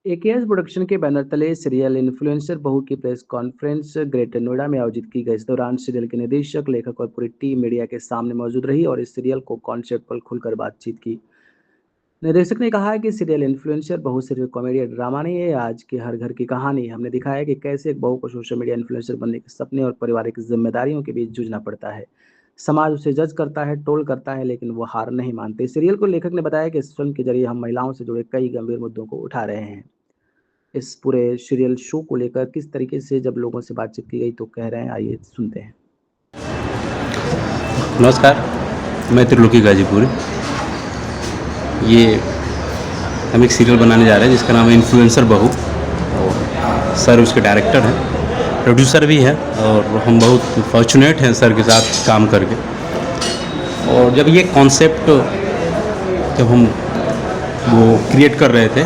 AKS production के banner तले serial influencer बहू की प्रेस कॉन्फ्रेंस ग्रेटर नोएडा में आयोजित की गई। इस दौरान सीरियल के निदेशक, लेखक और पूरी टीम मीडिया के सामने मौजूद रही और इस सीरियल को कॉन्सेप्ट पर खुलकर बातचीत की। निदेशक ने कहा है कि सीरियल इन्फ्लुएंसर बहू सिर्फ कॉमेडी या ड्रामा नहीं है, आज के हर घर की कहानी। हमने दिखाया कि कैसे एक बहू को सोशल मीडिया इन्फ्लुएंसर बनने के सपने और पारिवारिक जिम्मेदारियों के बीच जूझना पड़ता है। समाज उसे जज करता है, ट्रोल करता है, लेकिन वो हार नहीं मानते। सीरियल को लेखक ने बताया कि इस फिल्म के जरिए हम महिलाओं से जुड़े कई गंभीर मुद्दों को उठा रहे हैं। इस पूरे सीरियल शो को लेकर किस तरीके से जब लोगों से बातचीत की गई तो कह रहे हैं, आइए सुनते हैं। नमस्कार, मैं त्रिलोकी गाजीपुरी। ये हम एक सीरियल बनाने जा रहे हैं जिसका नाम है इन्फ्लुएंसर बहू। और सर उसके डायरेक्टर हैं, प्रोड्यूसर भी हैं और हम बहुत फॉर्चुनेट हैं सर के साथ काम करके। और जब ये कॉन्सेप्ट जब हम वो क्रिएट कर रहे थे,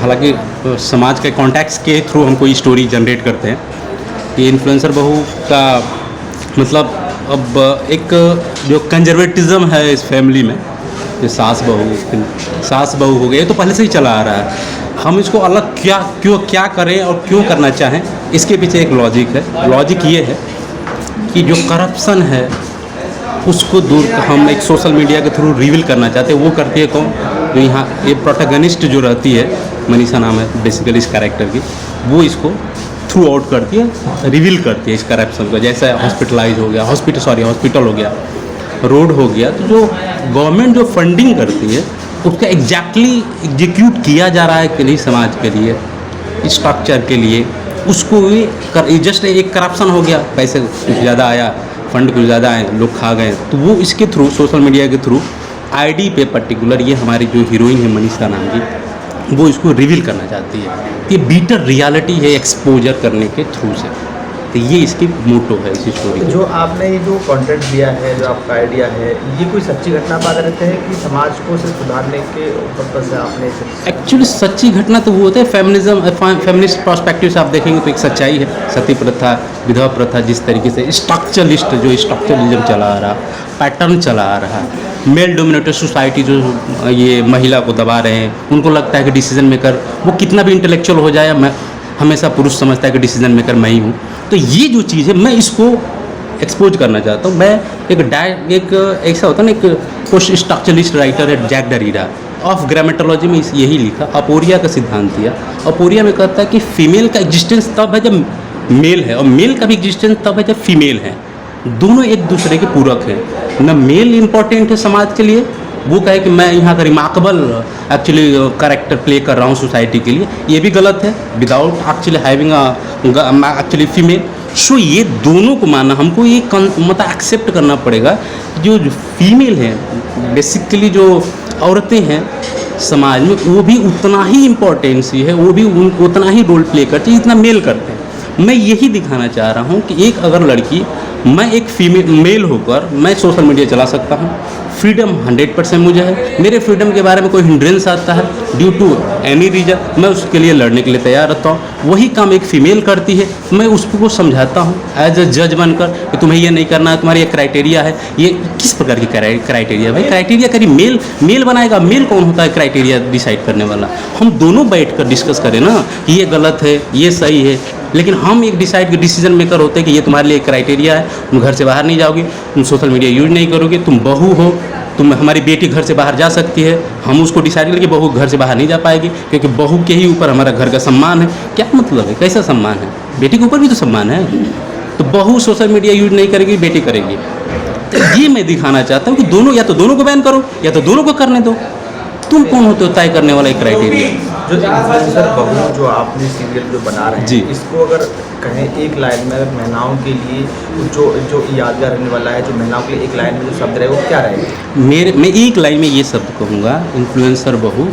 हालांकि समाज के कॉन्टैक्ट्स के थ्रू हम कोई स्टोरी जनरेट करते हैं। ये इन्फ्लुएंसर बहू का मतलब अब एक जो कंजर्वेटिज़म है इस फैमिली में, जो सास बहू हो गई, तो पहले से ही चला आ रहा है। हम इसको अलग क्या करें और क्यों करना चाहें, इसके पीछे एक लॉजिक है। लॉजिक ये है कि जो करप्शन है उसको दूर हम एक सोशल मीडिया के थ्रू रिवील करना चाहते हैं। वो करती है कौन? जो यहाँ ये प्रोटैगनिस्ट जो रहती है, मनीषा नाम है बेसिकली इस कैरेक्टर की, वो इसको थ्रू आउट करती है, रिवील करती है इस करप्शन को। जैसे हॉस्पिटल हो गया, रोड हो गया, तो जो गवर्नमेंट जो फंडिंग करती है उसका एग्जैक्टली एग्जीक्यूट किया जा रहा है कि नहीं समाज के लिए, स्ट्रक्चर के लिए, उसको भी जस्ट एक करप्शन हो गया, पैसे कुछ ज़्यादा आया, फंड कुछ ज़्यादा आए, लोग खा गए, तो वो इसके थ्रू सोशल मीडिया के थ्रू आईडी पे पर्टिकुलर ये हमारी जो हीरोइन है मनीषा नाम की, वो इसको रिवील करना चाहती है। ये बीटर रियलिटी है एक्सपोजर करने के थ्रू से, तो ये इसकी मोटो है इसी स्टोरी। जो आपने ये जो कंटेंट दिया है, जो आपका आइडिया है, ये कोई सच्ची घटना पर आधारित है कि समाज को सिर्फ सुधारने के पर्पज से आपने? एक्चुअली सच्ची घटना तो वो होता है फेमिनिस्ट पर्सपेक्टिव से आप देखेंगे तो एक सच्चाई है। सती प्रथा, विधवा प्रथा, जिस तरीके से स्ट्रक्चरलिज्म चला आ रहा, पैटर्न चला आ रहा, मेल डोमिनेटेड सोसाइटी जो ये महिला को दबा रहे हैं, उनको लगता है कि डिसीजन मेकर वो कितना भी इंटेलेक्चुअल हो जाए, मैं हमेशा पुरुष समझता है कि डिसीजन मेकर मैं ही हूँ। तो ये जो चीज़ है मैं इसको एक्सपोज करना चाहता हूँ। मैं एक ऐसा होता है ना, एक पोस्ट स्ट्रक्चरलिस्ट राइटर है जैक डरीडा, ऑफ ग्रामेटोलॉजी में यही लिखा, अपोरिया का सिद्धांत दिया। अपोरिया में कहता है कि फीमेल का एग्जिस्टेंस तब है जब मेल है, और मेल का भी एग्जिस्टेंस तब है जब फीमेल है। दोनों एक दूसरे के पूरक हैं। न मेल इम्पॉर्टेंट है समाज के लिए, वो कहे कि मैं यहाँ का रिमार्केबल एक्चुअली कैरेक्टर प्ले कर रहा हूँ सोसाइटी के लिए, ये भी गलत है, without actually having actually female. So ये दोनों को मानना, हमको ये मतलब एक्सेप्ट करना पड़ेगा। जो फीमेल है, बेसिकली जो औरतें हैं समाज में, वो भी उतना ही इम्पोर्टेंसी है, वो भी उतना ही रोल प्ले करती है जितना मेल करते हैं। मैं यही दिखाना चाह रहा हूँ कि एक अगर लड़की, मैं एक मेल होकर मैं सोशल मीडिया चला सकता हूँ, फ्रीडम 100% मुझे है। मेरे फ्रीडम के बारे में कोई हिंड्रेंस आता है ड्यू टू एनी रीजन, मैं उसके लिए लड़ने के लिए तैयार रहता हूँ। वही काम एक फ़ीमेल करती है, मैं उसको समझाता हूँ एज अ जज बनकर कि तुम्हें ये नहीं करना है, तुम्हारी ये क्राइटेरिया है। ये किस प्रकार की क्राइटेरिया? भाई क्राइटेरिया करी मेल बनाएगा। मेल कौन होता है क्राइटेरिया डिसाइड करने वाला? हम दोनों बैठ कर डिस्कस करें ना कि ये गलत है, ये सही है, लेकिन हम एक डिसीजन मेकर होते हैं कि ये तुम्हारे लिए क्राइटेरिया है, तुम घर से बाहर नहीं जाओगी, तुम सोशल मीडिया यूज नहीं करोगे, तुम बहू हो, तुम हमारी बेटी घर से बाहर जा सकती है। हम उसको डिसाइड करें कि बहू घर से बाहर नहीं जा पाएगी, क्योंकि बहू के ही ऊपर हमारा घर का सम्मान है। क्या मतलब है? कैसा सम्मान है? बेटी के ऊपर भी तो सम्मान है। तो बहू सोशल मीडिया यूज नहीं करेगी, बेटी करेगी। तो ये मैं दिखाना चाहता हूँ कि दोनों, या तो दोनों को बैन करो या तो दोनों को करने दो। तुम कौन होते हो तय करने वाला एक क्राइटेरिया? जो इन्फ्लुएंसर बहू जो आपने सीरियल जो बना रहे हैं जी, इसको अगर कहें एक लाइन में, अगर महिलाओं के लिए जो यादगार रहने वाला है, जो महिलाओं के लिए एक लाइन में जो शब्द रहे, वो क्या रहेगा? मैं एक लाइन में ये शब्द कहूँगा इन्फ्लुएंसर बहू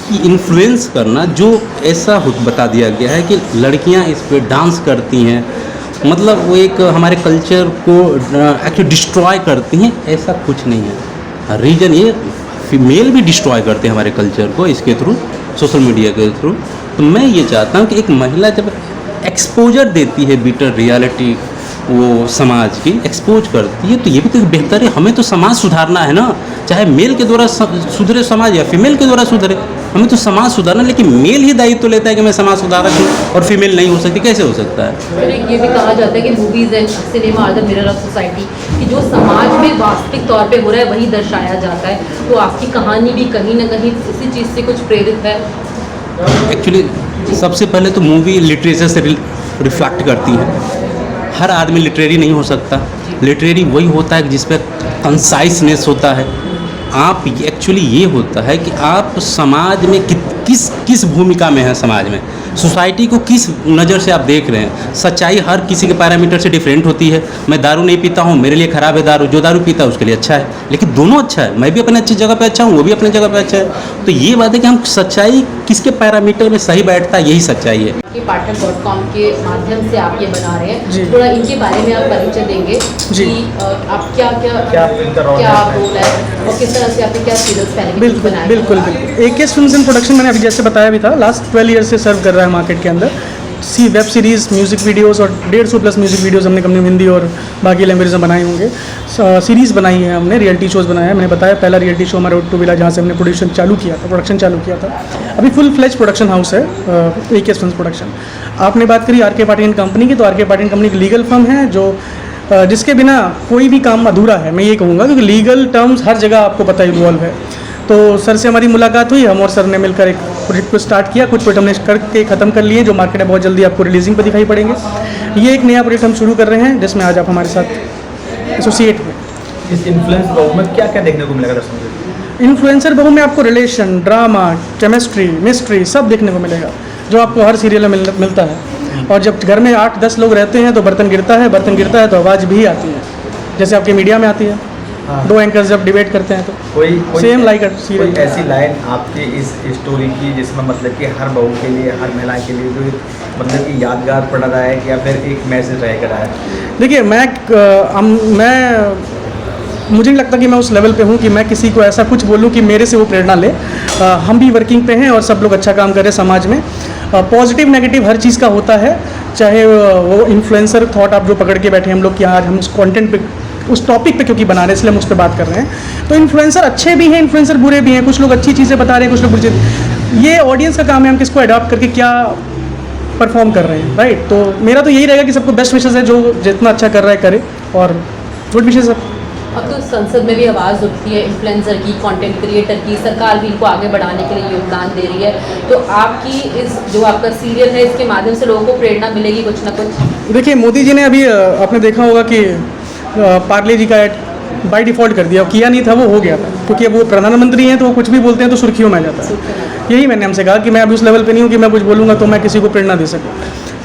कि इन्फ्लुएंस करना, जो ऐसा बता दिया गया है कि लड़कियां इस पर डांस करती हैं, मतलब वो एक हमारे कल्चर को एक्चुअली डिस्ट्रॉय करती हैं, ऐसा कुछ नहीं है। रीजन ये फीमेल भी डिस्ट्रॉय करते हैं हमारे कल्चर को इसके थ्रू, सोशल मीडिया के थ्रू। तो मैं ये चाहता हूँ कि एक महिला जब एक्सपोजर देती है बीटर रियलिटी, वो समाज की एक्सपोज करती है, तो ये भी तो बेहतर है। हमें तो समाज सुधारना है ना, चाहे मेल के द्वारा सुधरे समाज या फीमेल के द्वारा सुधरे। हमें तो समाज सुधारना, लेकिन मेल ही दायित्व तो लेता है कि मैं समाज सुधारक हूँ और फीमेल नहीं हो सकती, कैसे हो सकता है? फिर ये भी कहा जाता है कि movies and cinema are the mirror of society, कि जो समाज में वास्तविक तौर पे हो रहा है वही दर्शाया जाता है। तो आपकी कहानी भी कहीं ना कहीं इसी चीज़ से कुछ प्रेरित है। एक्चुअली सबसे पहले तो मूवी लिटरेचर से रिफ्लेक्ट करती है। हर आदमी लिटरेरी नहीं हो सकता। लिटरेरी वही होता है जिस पर कंसाइसनेस होता है। आप एक्चुअली ये होता है कि आप समाज में किस भूमिका में हैं, समाज में सोसाइटी को किस नज़र से आप देख रहे हैं। सच्चाई हर किसी के पैरामीटर से डिफरेंट होती है। मैं दारू नहीं पीता हूँ, मेरे लिए ख़राब है दारू, जो दारू पीता है उसके लिए अच्छा है, लेकिन दोनों अच्छा है। मैं भी अपने अच्छी जगह पे अच्छा हूँ, वो भी अपने जगह पे अच्छा है। तो ये बात है कि हम सच्चाई किसके पैरामीटर में सही बैठता है, यही सच्चाई है। कि partner.com के माध्यम से आप ये बना रहे हैं, थोड़ा इनके बारे में आप परिचय देंगे कि आप क्या रोल है और किस तरह से आपने क्या सीरियल्स पहले भी बनाए? बिल्कुल AK फिल्म्स एंड प्रोडक्शन मैंने अभी जैसे बताया भी था, लास्ट 12 ईयर से सर्व कर रहा है मार्केट के अंदर। वेब सीरीज़, म्यूज़िक वीडियोस और 150+ म्यूज़िक वीडियोस हमने कंपनी में हिंदी और बाकी लैंग्वेज में बनाए होंगे। सीरीज़ बनाई है हमने, रियलिटी शोज़ बनाया है। मैंने बताया पहला रियलिटी शो हमारा रोड टू विला, जहाँ से हमने प्रोडक्शन चालू किया था। अभी फुल फ्लेज प्रोडक्शन हाउस है AK फिल्म्स प्रोडक्शन। आपने बात करी RK पाटिल कंपनी की, तो RK पाटिल कंपनी एक लीगल फर्म है जो जिसके बिना कोई भी काम अधूरा है, मैं ये कहूँगा, क्योंकि लीगल टर्म्स हर जगह आपको पता इन्वॉल्व है। तो सर से हमारी मुलाकात हुई, हम और सर ने मिलकर एक प्रोजेक्ट को स्टार्ट किया। कुछ प्रोजेक्ट हमने करके ख़त्म कर लिए, जो मार्केट में बहुत जल्दी आपको रिलीजिंग पर दिखाई पड़ेंगे। ये एक नया प्रोजेक्ट हम शुरू कर रहे हैं, जिसमें आज आप हमारे साथ एसोसिएट हुए। इस इन्फ्लुएंस बहू में क्या क्या देखने को मिलेगा दर्शकों को? इन्फ्लुएंसर बहू में आपको रिलेशन, ड्रामा, केमिस्ट्री, मिस्ट्री सब देखने को मिलेगा, जो आपको हर सीरियल में मिलता है। और जब घर में 8-10 लोग रहते हैं तो बर्तन गिरता है तो आवाज़ भी आती है, जैसे आपके मीडिया में आती है। हाँ। 2 एंकर्स जब डिबेट करते हैं तो कोई सेम लाइक कोई ऐसी लाइन आपकी इस स्टोरी की जिसमें मतलब कि हर बहू के लिए, हर महिला के लिए जो मतलब कि यादगार पड़ रहा है, या फिर एक मैसेज रहेगा रहा है? देखिए, मुझे नहीं लगता कि मैं उस लेवल पे हूँ कि मैं किसी को ऐसा कुछ बोलूँ कि मेरे से वो प्रेरणा ले। हम भी वर्किंग पे हैं और सब लोग अच्छा काम कर रहे हैं समाज में। पॉजिटिव नेगेटिव हर चीज़ का होता है, चाहे वो इन्फ्लुएंसर थॉट आप जो पकड़ के बैठे हम लोग कि आज हम उस कंटेंट पे, उस टॉपिक पे क्योंकि बना रहे हैं, इसलिए हम उस पर बात कर रहे हैं। तो इन्फ्लुएंसर अच्छे भी हैं, इन्फ्लुएंसर बुरे भी हैं। कुछ लोग अच्छी चीज़ें बता रहे हैं, कुछ लोग बुरी चीज़ें। ये ऑडियंस का काम है, हम किसको अडॉप्ट करके क्या परफॉर्म कर रहे हैं, राइट। तो मेरा तो यही रहेगा कि सबको बेस्ट विशेज़ है, जो जितना अच्छा कर रहा है करे, और गुड विशेज़ है। अब तो संसद में भी आवाज़ उठती है इन्फ्लुएंसर की, कंटेंट क्रिएटर की, सरकार भी इनको आगे बढ़ाने के लिए योगदान दे रही है। तो आपकी इस जो आपका सीरियल है, इसके माध्यम से लोगों को प्रेरणा मिलेगी कुछ ना कुछ? देखिए, मोदी जी ने अभी आपने देखा होगा कि पार्ले जी का ऐड बाय डिफ़ॉल्ट कर दिया, किया नहीं था, वो हो गया था, क्योंकि अब वो प्रधानमंत्री हैं तो वो कुछ भी बोलते हैं तो सुर्खियों में आ जाता है। यही मैंने हमसे कहा कि मैं अभी उस लेवल पे नहीं हूँ कि मैं कुछ बोलूँगा तो मैं किसी को प्रेरणा दे सकूँ।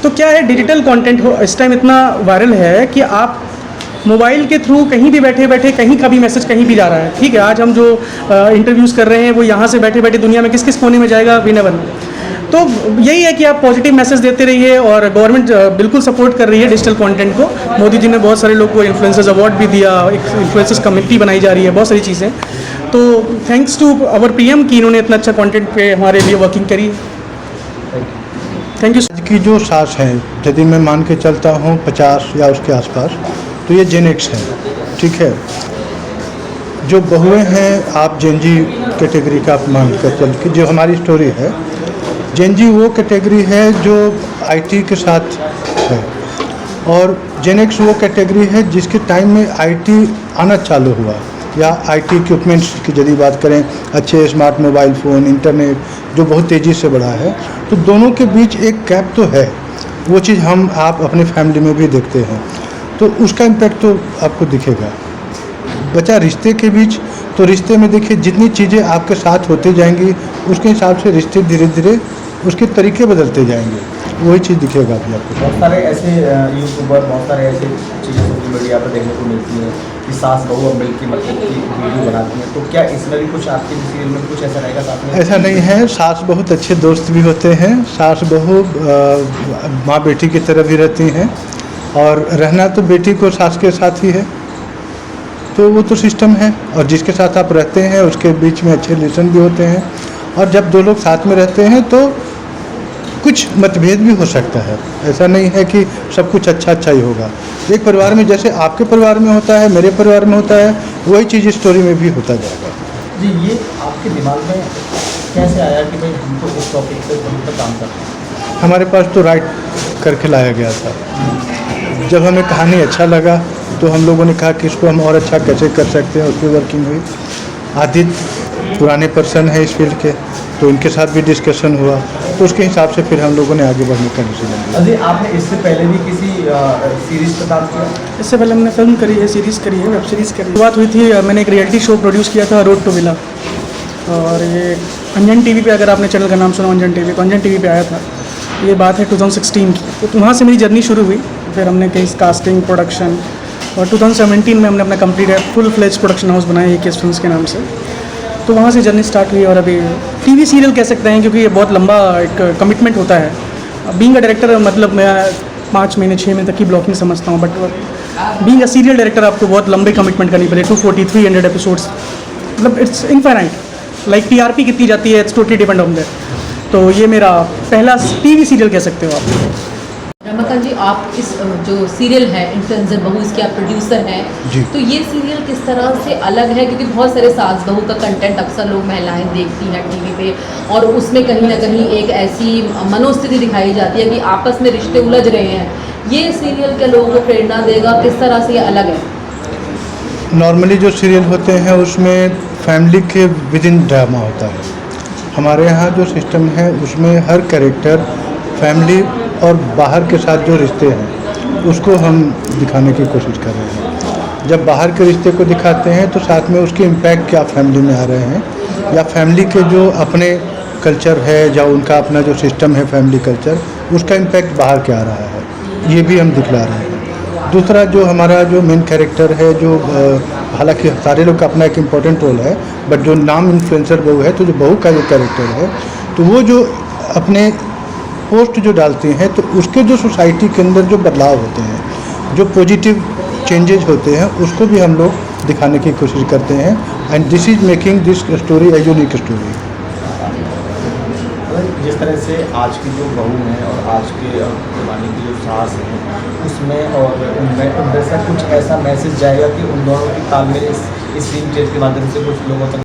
तो क्या है, डिजिटल कंटेंट हो इस टाइम इतना वायरल है कि आप मोबाइल के थ्रू कहीं भी बैठे बैठे, कहीं का भी मैसेज कहीं भी जा रहा है। ठीक है, आज हम जो इंटरव्यूज़ कर रहे हैं वो यहाँ से बैठे बैठे दुनिया में किस किस कोने में जाएगा, वी नेवर नो। तो यही है कि आप पॉजिटिव मैसेज देते रहिए, और गवर्नमेंट बिल्कुल सपोर्ट कर रही है डिजिटल कंटेंट को। मोदी जी ने बहुत सारे लोग को इन्फ्लुएंसर्स अवार्ड भी दिया, एक इन्फ्लुएंसर्स कमेटी बनाई जा रही है, बहुत सारी चीज़ें। तो थैंक्स टू आवर PM कि इन्होंने इतना अच्छा कंटेंट पे हमारे लिए वर्किंग करी है। Thank you. आज की जो सास है, यदि मैं मान के चलता हूँ 50 या उसके आसपास, तो ये Gen X है, ठीक है। जो बहुएं हैं, आप Gen Z कैटेगरी का आप मान कर चल के, जो हमारी स्टोरी है, Gen Z वो कैटेगरी है जो IT के साथ है, और Gen X वो कैटेगरी है जिसके टाइम में IT आना चालू हुआ, या IT इक्विपमेंट्स की यदि बात करें, अच्छे स्मार्ट मोबाइल फ़ोन, इंटरनेट जो बहुत तेज़ी से बढ़ा है। तो दोनों के बीच एक गैप तो है, वो चीज़ हम आप अपने फैमिली में भी देखते हैं, तो उसका इम्पैक्ट तो आपको दिखेगा। बचा रिश्ते के बीच, तो रिश्ते में देखिए जितनी चीज़ें आपके साथ होती जाएंगी उसके हिसाब से रिश्ते धीरे धीरे उसके तरीके बदलते जाएंगे, वही चीज़ दिखेगा अभी आपको। बहुत सारे ऐसे यूट्यूबर, बहुत सारे ऐसे चीज़ें सोशल मीडिया पर देखने को मिलती हैं कि सास बहू अब मिल की मतलब की वीडियो बनाती हैं। तो क्या इसमें भी कुछ आपके सीरियल में कुछ ऐसा रहेगा साथ में? ऐसा नहीं है, सास बहुत अच्छे दोस्त भी होते हैं, सास बहू माँ बेटी की तरह भी रहती हैं, और रहना तो बेटी को सास के साथ ही है, तो वो तो सिस्टम है। और जिसके साथ आप रहते हैं उसके बीच में अच्छे रिलेशन भी होते हैं, और जब दो लोग साथ में रहते हैं तो कुछ मतभेद भी हो सकता है। ऐसा नहीं है कि सब कुछ अच्छा ही होगा। एक परिवार में जैसे आपके परिवार में होता है, मेरे परिवार में होता है, वही चीज़ स्टोरी में भी होता जाएगा। जी, ये आपके दिमाग में कैसे आया कि भाई हमको इस टॉपिक पे हम पर काम करना है? हमारे पास तो राइट करके लाया गया था। जब हमें कहानी अच्छा लगा तो हम लोगों ने कहा कि इसको हम और अच्छा कैसे कर सकते हैं, उस पर वर्किंग हुई। आदित्य पुराने पर्सन है इस फील्ड के, तो इनके साथ भी डिस्कशन हुआ, तो उसके हिसाब से फिर हम लोगों ने आगे बढ़ने का डिसीजन लिया। अजय, आपने इससे पहले भी किसी सीरीज पर काम किया? इससे पहले हमने फिल्म करी है, सीरीज़ करी है, वेब सीरीज़ करी है। बात हुई थी, मैंने एक रियलिटी शो प्रोड्यूस किया था, रोड टू विला, और ये अंजन टीवी पे, अगर आपने चैनल का नाम सुना अंजन टीवी, तो अंजन टीवी पे आया था। ये बात है 2016 की। तो वहाँ से मेरी जर्नी शुरू हुई। फिर हमने कई कास्टिंग, प्रोडक्शन, और 2017 में हमने अपना complete full fledge production house बनाया केस फिल्म्स के नाम से। तो वहाँ से जर्नी स्टार्ट हुई, और अभी टीवी सीरियल कह सकते हैं, क्योंकि ये बहुत लंबा एक कमिटमेंट होता है। बीइंग अ डायरेक्टर, मतलब मैं 5 महीने 6 महीने तक की ब्लॉकिंग समझता हूँ, but being a serial director आपको बहुत लंबे कमिटमेंट करनी पड़े। 240-300 एपिसोड्स, मतलब इट्स इनफाइनाइट। लाइक टीआरपी कितनी जाती है, it's totally depend on that. तो ये मेरा पहला टीवी सीरियल कह सकते हो आप। रमाकांत जी, आप इस जो सीरियल है इन्फ्लुएंसर बहू, इसके आप प्रोड्यूसर हैं। जी। तो ये सीरियल किस तरह से अलग है? क्योंकि बहुत सारे सास बहू का कंटेंट अक्सर लोग महिलाएं देखती हैं टीवी पे, और उसमें कहीं ना कहीं एक ऐसी मनोस्थिति दिखाई जाती है कि आपस में रिश्ते उलझ रहे हैं। ये सीरियल क्या लोगों को प्रेरणा देगा? किस तरह से ये अलग है? नॉर्मली जो सीरियल होते हैं उसमें फैमिली के विद इन ड्रामा होता है। हमारे यहाँ जो सिस्टम है उसमें हर कैरेक्टर फैमिली और बाहर के साथ जो रिश्ते हैं उसको हम दिखाने की कोशिश कर रहे हैं। जब बाहर के रिश्ते को दिखाते हैं तो साथ में उसके इम्पैक्ट क्या फैमिली में आ रहे हैं, या फैमिली के जो अपने कल्चर है, या उनका अपना जो सिस्टम है फैमिली कल्चर, उसका इम्पैक्ट बाहर क्या आ रहा है, ये भी हम दिखला रहे हैं। दूसरा जो हमारा जो मेन कैरेक्टर है, जो हालांकि सारे लोग का अपना एक इम्पॉर्टेंट रोल है, बट जो नाम इन्फ्लुएंसर बहू है, तो जो बहू का जो कैरेक्टर है, तो वो जो अपने पोस्ट जो डालते हैं तो उसके जो सोसाइटी के अंदर जो बदलाव होते हैं, जो पॉजिटिव चेंजेस होते हैं, उसको भी हम लोग दिखाने की कोशिश करते हैं। And this is making this story a unique story. जिस तरह से आज की जो बहू हैं और आज के ज़माने की जो सास हैं, उसमें और उनमें उनमें से कुछ ऐसा मैसेज जाएगा कि उन दोनों की तालमेल इस फिल्म के माध्यम से कुछ लोगों तक